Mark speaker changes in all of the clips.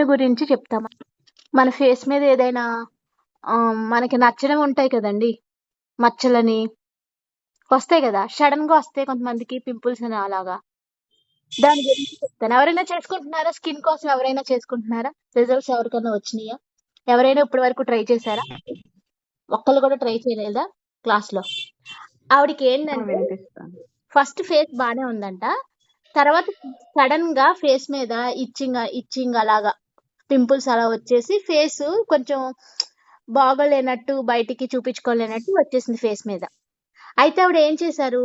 Speaker 1: Skin గురించి చెప్తాం. మన ఫేస్ మీద ఏదైనా మనకి నచ్చనివి ఉంటాయి కదండీ! మచ్చలని వస్తాయి గదా! సడెన్‌గా వస్తాయి కొంతమందికి పింపుల్స్ అని అలాగా. దాని గురించి చెప్తాను. ఎవరైనా చేసుకుంటున్నారా? స్కిన్ కోసం ఎవరైనా చేసుకుంటున్నారా? రిజల్ట్స్ ఎవరికైనా వచ్చినియా? ఎవరైనా ఇప్పటి వరకు ట్రై చేశారా? ఒక్కళ్ళు కూడా ట్రై చేయలేదా క్లాస్‌లో? ఆవిడకేంటంటే
Speaker 2: వినిపిస్తాను.
Speaker 1: ఫస్ట్ ఫేస్ బానే ఉందంట. తర్వాత సడెన్‌గా ఫేస్ మీద ఇచ్చింగ్ అలాగా పింపుల్స్ అలా వచ్చేసి ఫేసు కొంచెం బాగోలేనట్టు బయటికి చూపించుకోలేనట్టు వచ్చేసింది ఫేస్ మీద. అయితే ఆవిడ ఏం చేశారు?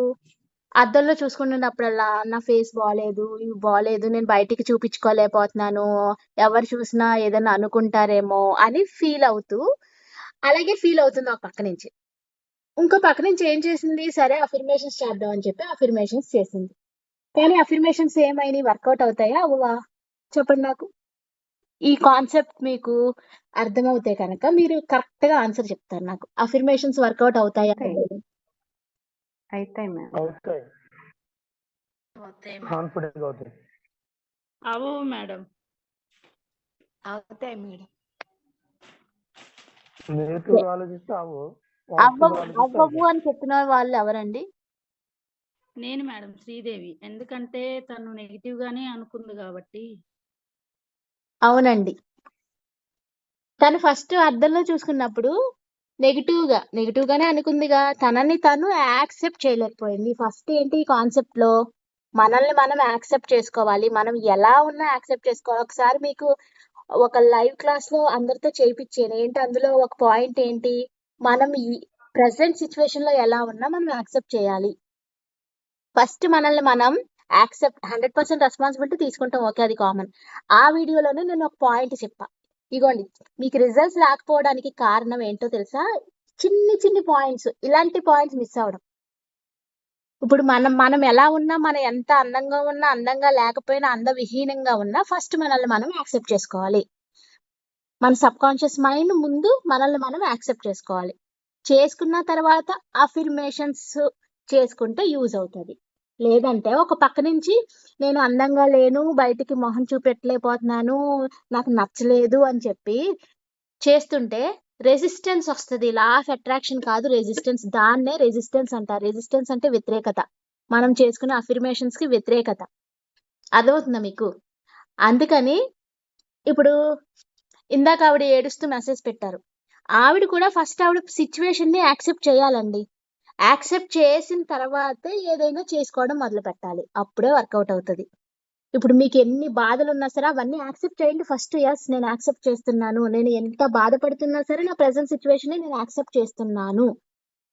Speaker 1: అద్దంలో చూసుకుంటున్నప్పుడల్లా నా ఫేస్ బాలేదు, ఇవి బాలేదు, నేను బయటికి చూపించుకోలేకపోతున్నాను, ఎవరు చూసినా ఏదైనా అనుకుంటారేమో అని ఫీల్ అవుతూ, అలాగే ఫీల్ అవుతుంది ఒక పక్క నుంచి. ఇంకో పక్క నుంచి ఏం చేసింది? సరే అఫర్మేషన్స్ చేద్దాం అని చెప్పి అఫర్మేషన్స్ చేసింది. కానీ అఫర్మేషన్స్ ఏమైనాయి? వర్కౌట్ అవుతాయా? అవ్వవా? చెప్పండి నాకు. ఈ కాన్సెప్ట్ మీకు అర్థమవుతే కనుక మీరు కరెక్ట్‌గా ఆన్సర్ చెప్తారు నాకు. అఫర్మేషన్స్ వర్కౌట్ అవుతాయా?
Speaker 2: అవుతాయి. అయితాయి మేడం.
Speaker 3: అవుతాయి.
Speaker 4: అవుతాయి మేడం.
Speaker 3: కాన్ఫిడెంట్‌గా అవుతాయి.
Speaker 5: అవ్వవు మేడం.
Speaker 4: అవుతాయి మేడం.
Speaker 3: నెగెటివ్‌గా ఆలోచిస్తే అవ్వవు. పాజిటివ్‌గా ఆలోచిస్తే
Speaker 1: అవ్వవు
Speaker 3: అవుతాయి.
Speaker 1: అని చెప్పిన వాళ్ళు ఎవరండి?
Speaker 5: నేను మేడం శ్రీదేవి. ఎందుకంటే తను నెగెటివ్ గానే అనుకుంది కాబట్టి.
Speaker 1: అవునండి. తను ఫస్ట్ అద్దంలో చూసుకున్నప్పుడు నెగెటివ్‌గానే అనుకుందిగా. తనని తను యాక్సెప్ట్ చేయలేకపోయింది. ఫస్ట్ ఏంటి ఈ కాన్సెప్ట్‌లో మనల్ని మనం యాక్సెప్ట్ చేసుకోవాలి. మనం ఎలా ఉన్నా యాక్సెప్ట్ చేసుకోవాలి. ఒకసారి మీకు ఒక లైవ్ క్లాస్‌లో అందరితో చేపిచ్చాను. ఏంటి అందులో ఒక పాయింట్ ఏంటి? మనం ఈ ప్రెజెంట్ సిట్యుయేషన్‌లో ఎలా ఉన్నా మనం యాక్సెప్ట్ చేయాలి. ఫస్ట్ మనల్ని మనం యాక్సెప్ట్ 100% రెస్పాన్సిబిలిటీ తీసుకుంటాం. ఓకే. అది కామన్. ఆ వీడియోలోనే నేను ఒక పాయింట్ చెప్పా. ఇగోండి మీకు రిజల్ట్స్ రాకపోవడానికి కారణం ఏంటో తెలుసా? చిన్ని పాయింట్స్. ఇలాంటి పాయింట్స్ మిస్ అవ్వడం. ఇప్పుడు మనం ఎలా ఉన్నా, మనం ఎంత అందంగా ఉన్నా, అందంగా లేకపోయినా, అందవిహీనంగా ఉన్నా ఫస్ట్ మనల్ని మనం యాక్సెప్ట్ చేసుకోవాలి. మన సబ్‌కాన్షియస్ మైండ్ ముందు మనల్ని మనం యాక్సెప్ట్ చేసుకోవాలి. చేసుకున్న తర్వాత అఫర్మేషన్స్ చేసుకుంటే యూజ్ అవుతది. లేదంటే ఒక పక్క నుంచి నేను అందంగా లేను, బయటికి మొహం చూపెట్టలేకపోతున్నాను, నాకు నచ్చలేదు అని చెప్పి చేస్తుంటే రెసిస్టెన్స్ వస్తది. లా ఆఫ్ అట్రాక్షన్ కాదు రెసిస్టెన్స్. దాన్నే రెసిస్టెన్స్ అంటారు. రెసిస్టెన్స్ అంటే వ్యతిరేకత. మనం చేసుకునే అఫర్మేషన్స్‌కి వ్యతిరేకత. అర్థమవుతుందా మీకు? అందుకని ఇప్పుడు ఇందాక ఆవిడ ఏడుస్తూ మెసేజ్ పెట్టారు. ఆవిడ కూడా ఫస్ట్ ఆవిడ సిట్యుయేషన్‌ని యాక్సెప్ట్ చేయాలండి. యాక్సెప్ట్ చేసిన తర్వాతే ఏదైనా చేసుకోవడం మొదలుపెట్టాలి. అప్పుడే వర్కౌట్ అవుతది. ఇప్పుడు మీకు ఎన్ని బాధలున్నా సరే అవన్నీ యాక్సెప్ట్ చేయండి ఫస్ట్. యెస్ నేను యాక్సెప్ట్ చేస్తున్నాను. నేను ఎంత బాధపడుతున్నా సరే నా ప్రెజెంట్ సిట్యుయేషన్‌ని నేను యాక్సెప్ట్ చేస్తున్నాను.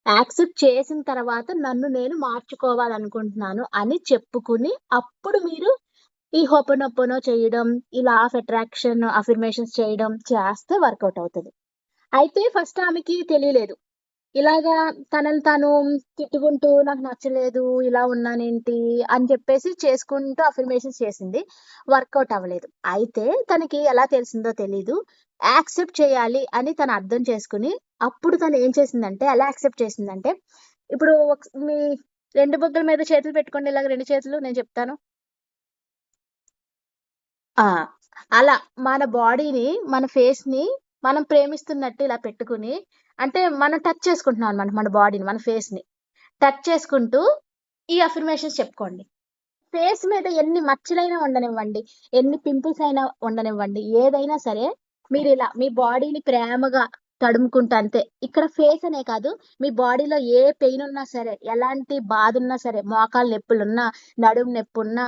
Speaker 1: యాక్సెప్ట్ చేసిన తర్వాత నన్ను నేను మార్చుకోవాలనుకుంటున్నాను అని చెప్పుకుని అప్పుడు మీరు ఈ హోపోనోపోనో చేయడం, ఈ లా ఆఫ్ అట్రాక్షన్ అఫర్మేషన్స్ చేయడం చేస్తే వర్కౌట్ అవుతది. అయితే ఫస్ట్ ఆమెకి తెలియలేదు. ఇలాగా తనని తాను తిట్టుకుంటూ నాకు నచ్చలేదు, ఇలా ఉన్నానేంటి అని చెప్పేసి చేసుకుంటూ అఫర్మేషన్స్ చేసింది. వర్కౌట్ అవ్వలేదు. అయితే తనకి ఎలా తెలిసిందో తెలీదు. యాక్సెప్ట్ చేయాలి అని తను అర్థం చేసుకుని, అప్పుడు తను ఏం చేసిందంటే, ఎలా యాక్సెప్ట్ చేసిందంటే, ఇప్పుడు మీ 2 బుగ్గల మీద చేతులు పెట్టుకోండి. ఇలాగ 2 చేతులు నేను చెప్తాను. ఆ! అలా మన బాడీని, మన ఫేస్‌ని మనం ప్రేమిస్తున్నట్టు ఇలా పెట్టుకుని, అంటే మనం టచ్ చేసుకుంటున్నాం అన్నమాట మన బాడీని, మన ఫేస్‌ని. టచ్ చేసుకుంటూ ఈ అఫర్మేషన్స్ చెప్పుకోండి. ఫేస్ మీద ఎన్ని మచ్చలైనా ఉండనివ్వండి, ఎన్ని పింపుల్స్ అయినా ఉండనివ్వండి, ఏదైనా సరే మీరిలా మీ బాడీని ప్రేమగా తడుముకుంటూ అంతే. ఇక్కడ ఫేస్ అనే కాదు, మీ బాడీలో ఏ పెయిన్ ఉన్నా సరే, ఎలాంటి బాధ ఉన్నా సరే, మోకాలు నొప్పులున్నా, నడుము నొప్పున్నా,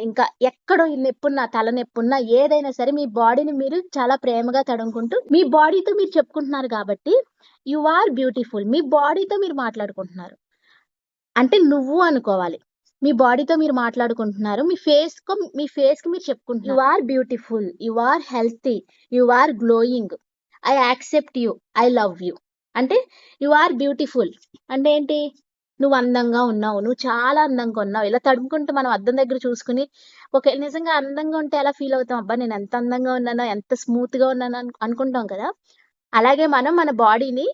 Speaker 1: ఇంకా ఎక్కడో ఈ నొప్పున్నా, తల నొప్పున్నా ఏదైనా సరే మీ బాడీని మీరు చాలా ప్రేమగా తడుముకుంటూ మీ బాడీతో మీరు చెప్పుకుంటున్నారు కాబట్టి యు ఆర్ బ్యూటిఫుల్. మీ బాడీతో మీరు మాట్లాడుకుంటున్నారు. అంటే నువ్వు అనుకోవాలి. మీ బాడీతో మీరు మాట్లాడుకుంటున్నారు. మీ ఫేస్‌కి మీరు చెప్పుకుంటున్నారు. You are beautiful. You are healthy. You are glowing. I accept you. I love you. అంటే యు ఆర్ బ్యూటిఫుల్. అంటే ఏంటి? నువ్వు అందంగా ఉన్నావు. నువ్వు చాలా అందంగా ఉన్నావు. ఇలా తడుముకుంటూ మనం అద్దం దగ్గర చూసుకొని నిజంగా అందంగా ఉంటే ఎలా ఫీల్ అవుతాం? అబ్బా! నేను ఎంత అందంగా ఉన్నానో, ఎంత స్మూత్‌గా ఉన్నానో అనుకుంటాం కదా! అలాగే మనం మన బాడీని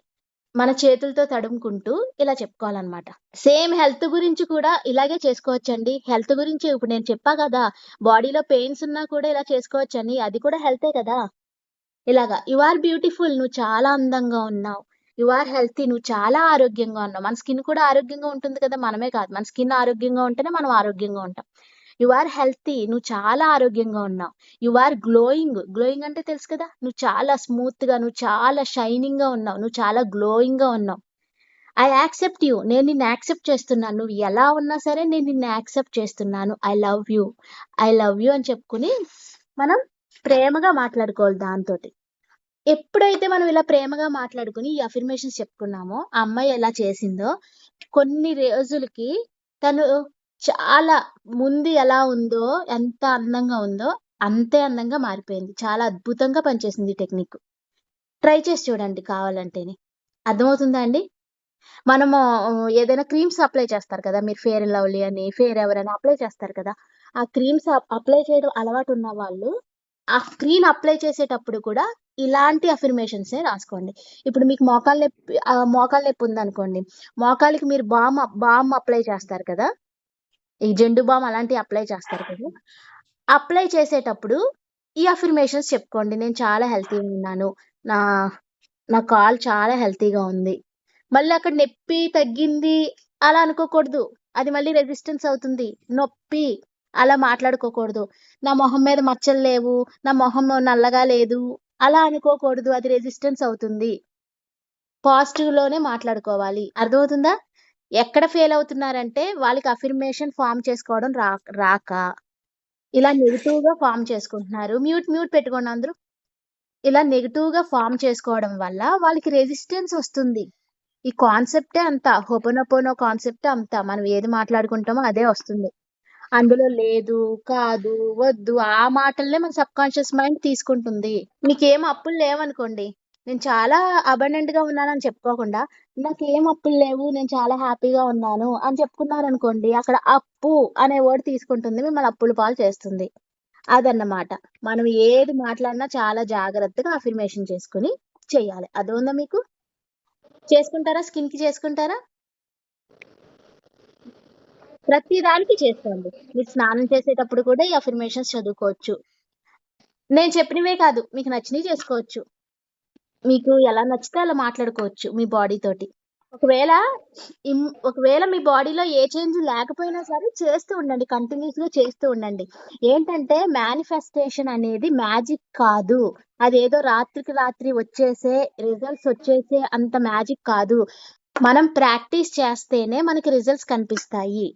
Speaker 1: మన చేతులతో తడుముకుంటూ ఇలా చెప్పుకోవాలన్నమాట. సేమ్ హెల్త్ గురించి కూడా ఇలాగే చేసుకోవచ్చండి. హెల్త్ గురించి ఇప్పుడు నేను చెప్పా కదా! బాడీలో పెయిన్స్ ఉన్నా కూడా ఇలా చేసుకోవచ్చని. అది కూడా హెల్తే కదా! ఇలాగా యు ఆర్ బ్యూటిఫుల్, నువ్వు చాలా అందంగా ఉన్నావు. యు ఆర్ హెల్తీ, నువ్వు చాలా ఆరోగ్యంగా ఉన్నావు. మన స్కిన్ కూడా ఆరోగ్యంగా ఉంటుంది కదా! మనమే కాదు. మన స్కిన్ ఆరోగ్యంగా ఉంటేనే మనం ఆరోగ్యంగా ఉంటాం. యు ఆర్ హెల్తీ, నువ్వు చాలా ఆరోగ్యంగా ఉన్నావు. You are glowing. గ్లోయింగ్ అంటే తెలుసు కదా! నువ్వు చాలా స్మూత్‌గా, నువ్వు చాలా షైనింగ్‌గా ఉన్నావు. నువ్వు చాలా గ్లోయింగ్‌గా ఉన్నావు. I accept you. నేను నిన్ను యాక్సెప్ట్ చేస్తున్నాను. నువ్వు ఎలా ఉన్నా సరే నేను నిన్ను యాక్సెప్ట్ చేస్తున్నాను. I love you. I love you అని చెప్పుకొని మనం ప్రేమగా మాట్లాడుకోవాలి దాంతోటి. ఎప్పుడైతే మనం ఇలా ప్రేమగా మాట్లాడుకొని ఈ అఫర్మేషన్స్ చెప్పుకున్నామో, ఆ అమ్మాయి ఎలా చేసిందో, కొన్ని రోజులకి తను చాలా ముందు ఎలా ఉందో, ఎంత అందంగా ఉందో, అంతే అందంగా మారిపోయింది. చాలా అద్భుతంగా పనిచేసింది ఈ టెక్నిక్. ట్రై చేసి చూడండి కావాలంటేనే. అర్థమవుతుందా అండి? మనము ఏదైనా క్రీమ్స్ అప్లై చేస్తారు కదా! మీరు ఫెయిర్ అండ్ లవ్లీ అని, ఫెయిర్ ఎవర్ అని అప్లై చేస్తారు కదా! ఆ క్రీమ్స్ అప్లై చేయడం అలవాటు ఉన్న వాళ్ళు, ఆ క్రీమ్ అప్లై చేసేటప్పుడు కూడా ఇలాంటి అఫర్మేషన్సే రాసుకోండి. ఇప్పుడు మీకు మోకాళ్ళ నొప్పి ఉందనుకోండి. మోకాలికి మీరు బామ్ అప్లై చేస్తారు కదా! ఈ జెండు బామ్ అలాంటివి అప్లై చేస్తారు కదా! అప్లై చేసేటప్పుడు ఈ అఫర్మేషన్స్ చెప్పుకోండి. నేను చాలా హెల్తీగా ఉన్నాను. నా నా కాలు చాలా హెల్తీగా ఉంది. మళ్ళీ అక్కడ నొప్పి తగ్గింది అలా అనుకోకూడదు. అది మళ్ళీ రెసిస్టెన్స్ అవుతుంది. నొప్పి అలా మాట్లాడుకోకూడదు. నా మొహం మీద మచ్చలు లేవు, నా మొహం నల్లగా లేదు అలా అనుకోకూడదు. అది రెసిస్టెన్స్ అవుతుంది. పాజిటివ్‌లోనే మాట్లాడుకోవాలి. అర్థమవుతుందా? ఎక్కడ ఫెయిల్ అవుతున్నారంటే వాళ్ళకి అఫర్మేషన్ ఫార్మ్ చేసుకోవడం రాక ఇలా నెగెటివ్‌గా ఫార్మ్ చేసుకుంటున్నారు. మ్యూట్ పెట్టుకోండి అందరూ. ఇలా నెగెటివ్‌గా ఫార్మ్ చేసుకోవడం వల్ల వాళ్ళకి రెసిస్టెన్స్ వస్తుంది. ఈ కాన్సెప్టే అంత. హోపోనోపోనో కాన్సెప్టే అంత. మనం ఏది మాట్లాడుకుంటామో అదే వస్తుంది. అందులో లేదు, కాదు, వద్దు ఆ మాటలనే మన సబ్‌కాన్షియస్ మైండ్ తీసుకుంటుంది. మీకేం అప్పులు లేవనుకోండి. నేను చాలా అబండెంట్‌గా ఉన్నానని చెప్పుకోకుండా, నాకేం అప్పులు లేవు, నేను చాలా హ్యాపీగా ఉన్నాను అని చెప్పుకున్నారనుకోండి, అక్కడ అప్పు అనే వర్డ్ తీసుకుంటుంది. మిమ్మల్ని అప్పుల పాలు చేస్తుంది. అదన్నమాట. మనం ఏది మాట్లాడినా చాలా జాగ్రత్తగా అఫర్మేషన్ చేసుకొని చెయ్యాలి. అర్థమైందా మీకు? చేసుకుంటారా? స్కిన్‌కి చేసుకుంటారా? ప్రతి దానికి చేసుకోండి. మీరు స్నానం చేసేటప్పుడు కూడా ఈ అఫర్మేషన్స్ చదువుకోవచ్చు. నేను చెప్పినవే కాదు, మీకు నచ్చినవి చేసుకోవచ్చు. మీకు ఎలా నచ్చితే అలా మాట్లాడుకోవచ్చు మీ బాడీ తోటి. ఒకవేళ మీ బాడీలో ఏ చేంజ్ లేకపోయినా సరే చేస్తూ ఉండండి. కంటిన్యూస్‌గా చేస్తూ ఉండండి. ఏంటంటే మేనిఫెస్టేషన్ అనేది మ్యాజిక్ కాదు. అదేదో రాత్రికి రాత్రి వచ్చేసే రిజల్ట్స్ వచ్చేసే అంత మ్యాజిక్ కాదు. మనం ప్రాక్టీస్ చేస్తేనే మనకి రిజల్ట్స్ కనిపిస్తాయి.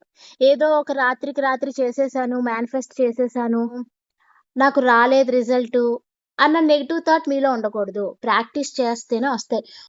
Speaker 1: ఏదో ఒక రాత్రికి రాత్రి చేసేసాను, మేనిఫెస్ట్ చేసేసాను, నాకు రాలేదు రిజల్టు అన్న నెగెటివ్ థాట్ మీలో ఉండకూడదు. ప్రాక్టీస్ చేస్తేనే వస్తాయి.